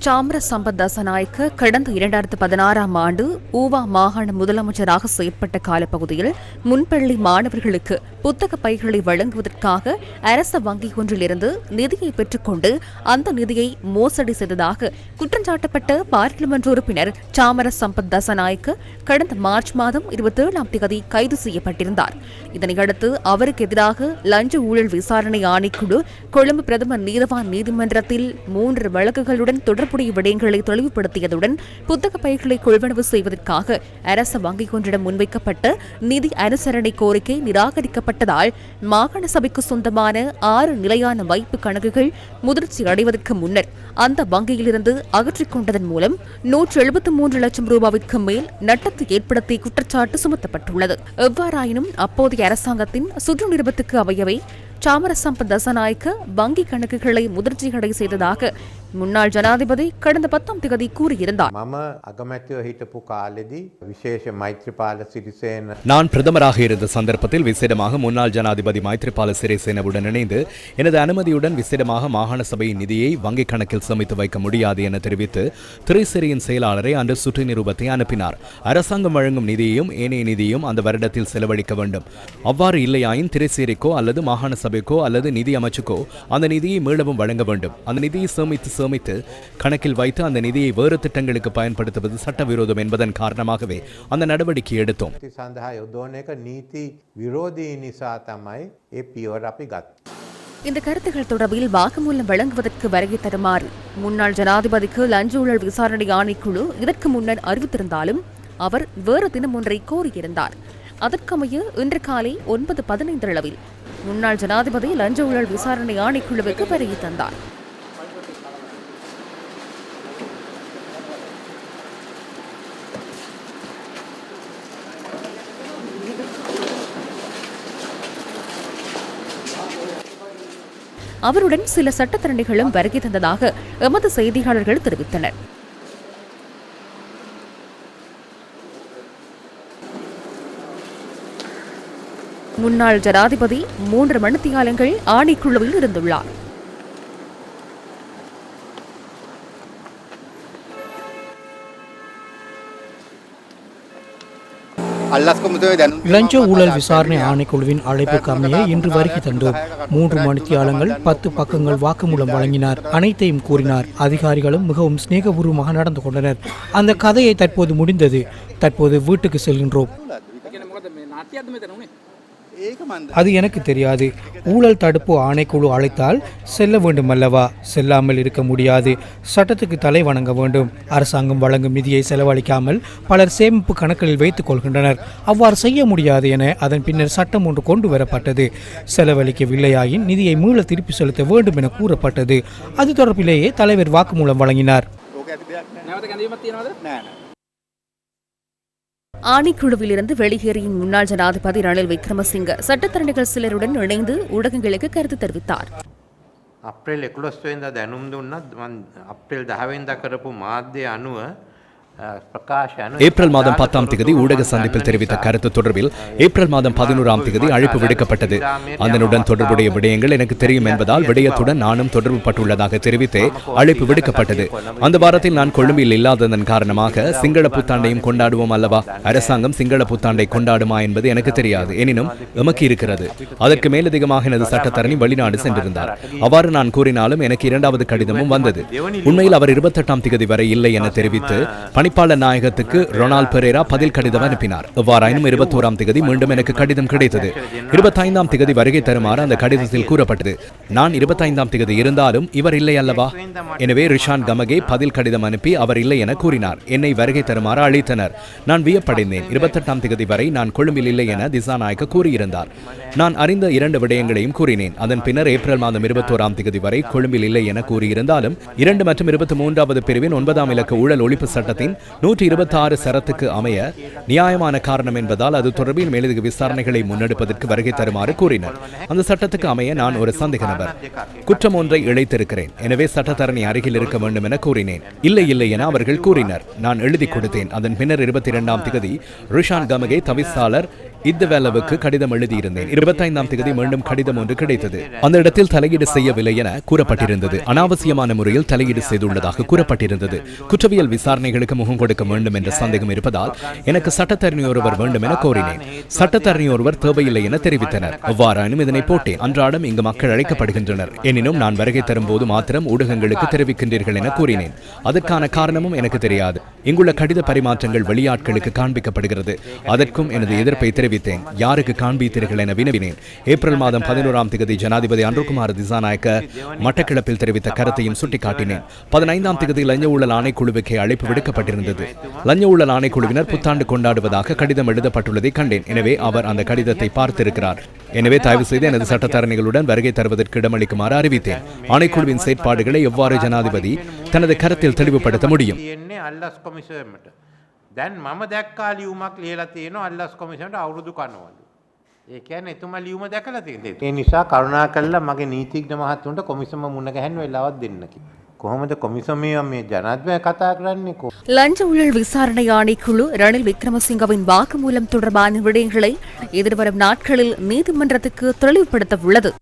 சாமர சம்பத் தசநாயக்க கடந்த 2016ஆம் ஆண்டு ஊவா மாகாண முதலமைச்சராக செயற்பட்ட காலப்பகுதியில் முன்பள்ளி மாணவர்களுக்கு புத்தக பைகளை வழங்குவதற்காக அரச வங்கி ஒன்றிலிருந்து நிதியை பெற்றுக்கொண்டு அந்த நிதியை மோசடி செய்ததாக குற்றஞ்சாட்டப்பட்ட பாராளுமன்ற உறுப்பினர் சாமர சம்பத் தசநாயக்க கடந்த மார்ச் மாதம் 27ஆம் தேதி கைது செய்யப்பட்டிருந்தார். இதனையடுத்து அவருக்கு எதிராக லஞ்ச ஊழல் விசாரணை ஆணைக்குழு கொழும்பு பிரதம நீதவான் நீதிமன்றத்தில் 3 வழக்குகளுடன் தொடர்புடைய விடயங்களை தெளிவுபடுத்தியதுடன் புத்தக பைகளை கொள்வனவு செய்வதற்காக அரச வங்கி ஒன்றிடம் முன்வைக்கப்பட்ட நிதி அனுசரணை கோரிக்கை நிராகரிக்கப்பட்டதால் மாகாண சபைக்கு சொந்தமான 6 நிலையான வைப்பு கணக்குகள் முதிர்ச்சி அடைவதற்கு முன்னர் அந்த வங்கியிலிருந்து அகற்றிக் கொண்டதன் மூலம் 173 லட்சம் ரூபாவிற்கு மேல் நட்டத்தை ஏற்படுத்தி குற்றச்சாட்டு சுமத்தப்பட்டுள்ளது. எவ்வாறாயினும் அப்போதைய அரசாங்கத்தின் சுற்று நிருபத்துக்கு அமையவே சாமர சம்பத் தசநாயக்க வங்கி கணக்குகளை முதிர்ச்சியடை செய்ததாக முன்னாள் ஜனாதிபதி கடந்த 10ஆம் தேதி கூறியிருந்தார். நான் பிரதமராக இருந்த சந்தர்ப்பத்தில் விசேடமாக முன்னாள் ஜனாதிபதி மைத்ரிபால சிறிசேனவுடன் இணைந்து எனது அனுமதியுடன் விசேடமாக மாகாண சபையின் நிதியை வங்கிக் கணக்கில் சேமித்து வைக்க முடியாது என தெரிவித்து திரைசேரியின் செயலாளரை அன்று சுற்று நிரூபத்தை அனுப்பினார். அரசாங்கம் வழங்கும் நிதியையும் ஏனைய நிதியையும் அந்த வருடத்தில் செலவழிக்க வேண்டும். அவ்வாறு இல்லையாயின் திரைசேரிக்கோ அல்லது மாகாண சபைக்கோ அல்லது நிதி அமைச்சுக்கோ அந்த நிதியை மீளவும் வழங்க வேண்டும். அந்த நிதியை சேமித்து கணக்கில் வைத்து அந்த நிதியை வேறு திட்டங்களுக்கு பயன்படுத்துவது சட்டவிரோதம் என்பதன் காரணமாகவே அந்த நடவடிக்கை எடுத்தோம். இந்த கருத்துக்கள் தொடர்பில் வாக்குமூலம் வழங்குவதற்கு வருகை தருமாறு முன்னாள் ஜனாதிபதிக்கு லஞ்ச ஊழல் விசாரணை ஆணைக்குழு இதற்கு முன்னர் அறிவித்திருந்தாலும் அவர் வேறு தினம் ஒன்றை கோரியிருந்தார். அதற்கமைய இன்று காலை 9:15 அளவில் முன்னாள் ஜனாதிபதி லஞ்ச ஊழல் விசாரணை ஆணைக்குழுவுக்கு வருகை தந்தார். அவருடன் சில சட்டத்தரணிகளும் வருகை தந்ததாக எமது செய்தியாளர்கள் தெரிவித்தனர். முன்னாள் ஜனாதிபதி 3 மணித்தியாலங்கள் ஆணைக்குழுவில் இருந்துள்ளார். லஞ்ச ஊழல் விசாரணை ஆணைக்குழுவின் அழைப்புக்கு அமைய இன்று வருகை தந்தோம். 3 மணித்தியாலங்கள் 10 பக்கங்கள் வாக்குமூலம் வழங்கினார். அனைத்தையும் கூறினார். அதிகாரிகளும் மிகவும் சிநேகபூர்வமாக நடந்து கொண்டனர். அந்த கதையை தற்போது முடிந்தது. தற்போது வீட்டுக்கு செல்கின்றோம். அது எனக்கு தெரியாது. ஊழல் தடுப்பு ஆணைக்குழு அழைத்தால் செல்ல வேண்டும் அல்லவா? செல்லாமல் இருக்க முடியாது. சட்டத்துக்கு தலை வணங்க வேண்டும். அரசாங்கம் வழங்கும் நிதியை செலவழிக்காமல் பலர் சேமிப்பு கணக்கில் வைத்துக் கொள்கின்றனர். அவ்வாறு செய்ய முடியாது என அதன் பின்னர் சட்டம் ஒன்று கொண்டு வரப்பட்டது. செலவழிக்கவில்லையாயின் நிதியை மீள திருப்பி செலுத்த வேண்டும் என கூறப்பட்டது. அது தொடர்பிலேயே தலைவர் வாக்குமூலம் வழங்கினார். ஆணைக்குழுவிலிருந்து வெளியேறிய முன்னாள் ஜனாதிபதி ரணில் விக்ரமசிங்க சட்டத்தரணிகள் சிலருடன் இணைந்து ஊடகங்களுக்கு கருத்து தெரிவித்தார். අප්‍රේල් 11 වෙනිදා දැනුම් දුන්නත් අප්‍රේල් 10 වෙනිදා කරපු මාධ්‍ය අනුව ஏப்ரல் மாதம் 10ஆம் தேதி ஊடக சந்திப்பில் தெரிவித்த கருத்து தொடர்பில் ஏப்ரல் மாதம் 11ஆம் தேதி அழைப்பு விடுக்கப்பட்டது. அதனுடன் தொடர்புடைய விடயங்கள் எனக்கு தெரியும் என்பதால் விடயத்துடன் நானும் தொடர்பு பட்டுள்ளதாக தெரிவித்தே அழைப்பு விடுக்கப்பட்டது. அந்த வாரத்தில் நான் கொழும்பில் இல்லாததன் காரணமாக சிங்கள புத்தாண்டையும் கொண்டாடுவோம் அல்லவா? அரசாங்கம் சிங்கள புத்தாண்டை கொண்டாடுமா என்பது எனக்கு தெரியாது. எனினும் எமக்கு இருக்கிறது. அதற்கு மேலதிகமாக எனது சட்டத்தரணி வெளிநாடு சென்றிருந்தார். அவ்வாறு நான் கூறினாலும் எனக்கு 2வது கடிதமும் வந்தது. உண்மையில் அவர் 28ஆம் தேதி வரை இல்லை என தெரிவித்து பணிப்பாளர் நாயகத்துக்கு ரொனால்ட் பெரேரா பதில் கடிதம் அனுப்பினார். எவ்வாறாயினும் 21ஆம் தேதி மீண்டும் எனக்கு கடிதம் கிடைத்தது. 25ஆம் தேதி வருகை தருமாறு அந்த கடிதத்தில் கூறப்பட்டது. நான் 25ஆம் தேதி இருந்தாலும் இவர் இல்லை அல்லவா? எனவே ரிஷான் கமகே பதில் கடிதம் அனுப்பி அவர் இல்லை என கூறினார். என்னை வருகை தருமாறு அழைத்தனர். நான் வியப்படைந்தேன். 28ஆம் தேதி வரை நான் கொழும்பில் இல்லை என திசாநாயக்க கூறியிருந்தார். நான் அறிந்த 2 விடயங்களையும் கூறினேன். அதன் பின்னர் ஏப்ரல் மாதம் 21ஆம் தேதி வரை கொழும்பில் இல்லை என கூறியிருந்தாலும் 2 மற்றும் 23வது பிரிவின் 9ஆம் இலக்க ஊழல் ஒழிப்பு சட்டத்தின் 126 சரத்துக்கு அமைய நியாயமான காரணம் என்பதால் அது தொடர்பில் மேலதிக விசாரணைகளை முன்னெடுப்பதற்கு வருகை தருமாறு கூறினர். அந்த சட்டத்துக்கு அமைய நான் ஒரு சந்தேக நபர். குற்றம் ஒன்றை இழைத்திருக்கிறேன். எனவே சட்டத்தரணி அருகில் இருக்க வேண்டும் என கூறினேன். இல்லை என அவர்கள் கூறினர். நான் எழுதி கொடுத்தேன். அதன் பின்னர் 22ஆம் தேதி ரிஷான் கமகே தவிசாளர் இந்த வேலவுக்கு கடிதம் எழுதியிருந்தேன். 25ஆம் தேதி மீண்டும் கடிதம் ஒன்று கிடைத்தது. அந்த இடத்தில் தலையீடு செய்யவில்லை என கூறப்பட்டிருந்தது. அனாவசியமான முறையில் தலையீடு செய்துள்ளதாக கூறப்பட்டிருந்தது. குற்றவியல் விசாரணைகளுக்கு முகம் கொடுக்க வேண்டும் என்ற சந்தேகம் இருப்பதால் எனக்கு சட்டத்தரணி ஒருவர் வேண்டும் என கோரினேன். சட்டத்தரணி ஒருவர் தேவையில்லை என தெரிவித்தனர். எவ்வாறாயினும் இதனை போட்டே அன்றாடம் இங்கு மக்கள் அழைக்கப்படுகின்றனர். எனினும் நான் வருகை தரும்போது மாத்திரம் ஊடகங்களுக்கு தெரிவிக்கின்றீர்கள் என கூறினேன். அதற்கான காரணமும் எனக்கு தெரியாது. இங்குள்ள கடித பரிமாற்றங்கள் வெளியாட்களுக்கு காண்பிக்கப்படுகிறது. அதற்கும் எனது எதிர்ப்பை தெரிவித்தேன். யாருக்கு காண்பித்தீர்கள் என வினவினேன். ஏப்ரல் மாதம் 11ஆம் தேதி ஜனாதிபதி அன்ருகுமார் திசாநாயக்க மட்டக்களப்பில் தெரிவித்த கருத்தையும் சுட்டிக்காட்டினேன். 15ஆம் தேதி லஞ்ச ஊழல் ஆணைக்குழுவுக்கு அழைப்பு விடுக்கப்பட்டிருந்தது. லஞ்ச ஊழல் ஆணைக்குழுவினர் புத்தாண்டு கொண்டாடுவதாக கடிதம் எழுதப்பட்டுள்ளதை கண்டேன். எனவே அவர் அந்த கடிதத்தை பார்த்திருக்கிறார். எனவே தயவு செய்து எனது சட்டத்தரணிகளுடன் வருகை தருவதற்கு இடமளிக்குமாறு அறிவித்தேன். ஆணைக்குழுவின் செயற்பாடுகளை எவ்வாறு ஜனாதிபதி தனது கருத்தில் தெளிவுபடுத்த முடியும்? දැන් මම දැක්කා ලියුමක් ලියලා තියෙනවා අල්ලස් කොමිෂන්ට අවුරුදු කනවලු. ඒ කියන්නේ එතුමා ලියුම දැකලා තියෙනවා. ඒ නිසා කරුණා කළා මගේ නීතිඥ මහත්තුන්ට කොමිසම මුණ ගැහෙන්න වෙලාවක් දෙන්න කිව්වා. කොහොමද කොමිසමේ මේ ජනාධිපතිය කතා කරන්නේ කො லஞ்ச ஊழல் விசாரணை ஆணைக்குழு ரணில் விக்ரமசிங்கவின் வாக்குமூலம் தொடர்பான விடயங்களை எதிர்வரும் நாட்களில் நீதிமன்றத்துக்கு தெளிவுபடுத்த உள்ளது.